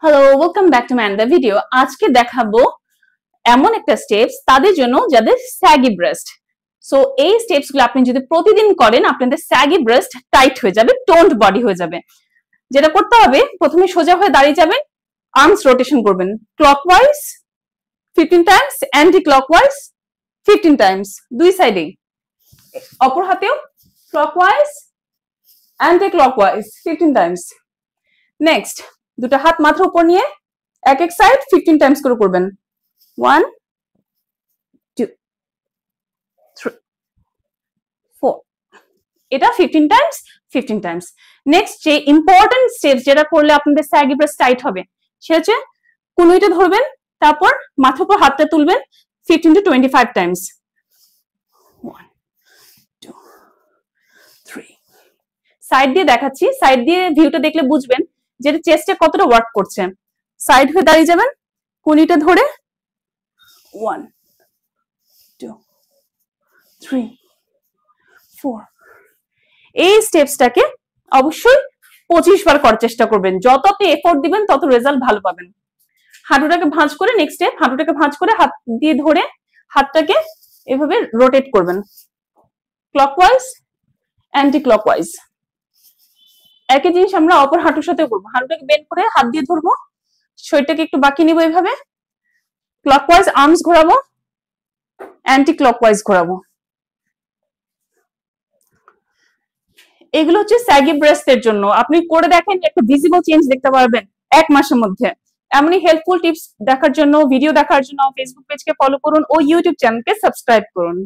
Hello, welcome back to my another video. আজকে দেখাবো এমন একটা স্টেপস তাদের জন্য যাদের স্যাগি ব্রেস্ট। সো এই স্টেপস গুলো আপনি যদি প্রতিদিন করেন আপনাদের স্যাগি ব্রেস্ট টাইট হয়ে যাবে, টোনড বডি হয়ে যাবে। যেটা করতে হবে, প্রথমে সোজা হয়ে দাঁড়িয়ে যাবেন, আর্মস রোটেশন করবেন clockwise 15 Times, anti clockwise 15 Times, দুই সাইডেই। অপর হাতেও clockwise anti clockwise 15 Times. Next, দুটো হাত মাথার উপর নিয়ে এক এক সাইড 15 টাইমস করে করবেন। 1 2 3 4, এটা 15 টাইমস 15 টাইমস। নেক্সট, যে ইম্পর্টেন্ট স্টেপস যেটা করলে আপনাদের স্যাগি ব্রেস্ট টাইট হবে সেটা হচ্ছে কনুইটা ধরবেন, তারপর মাথার উপর হাতটা তুলবেন 15 to 25 টাইমস। 1 2 3। সাইড দিয়ে দেখাচ্ছি, সাইড দিয়ে ভিউটা দেখলে বুঝবেন যেটা চেস্টে কতটা ওয়ার্ক করছে। সাইড হয়ে দাঁড়িয়ে যাবেন, কনুইটা ধরে 1 2 3 4। এই স্টেপসটাকে অবশ্যই 25 বার করার চেষ্টা করবেন। যত আপনি এফোর্ট দিবেন তত রেজাল্ট ভালো পাবেন। হাঁটুটাকে ভাঁজ করে, নেক্সট স্টেপ, হাঁটুটাকে ভাঁজ করে হাত দিয়ে ধরে হাতটাকে এভাবে রোটেট করবেন ক্লকওয়াইজ অ্যান্টি ক্লকওয়াইজ। একই জিনিস আমরা অপর হাঁটুর সাথেও করবো। হাঁটুটাকে বেন্ড করে হাত দিয়ে ধরবো, শরীরটাকে একটু বাঁকিয়ে নিবো, এইভাবে ক্লকওয়াইজ আর্মস ঘোরাবো, অ্যান্টি ক্লকওয়াইজ ঘোরাবো। এগুলো হচ্ছে স্যাগি ব্রেস্টের জন্য। আপনি করে দেখেন, একটা ভিজিবল চেঞ্জ দেখতে পারবেন 1 মাসের মধ্যে। এমনই হেল্পফুল টিপস দেখার জন্য, ভিডিও দেখার জন্য ফেসবুক পেজকে ফলো করুন ও ইউটিউব চ্যানেলকে সাবস্ক্রাইব করুন।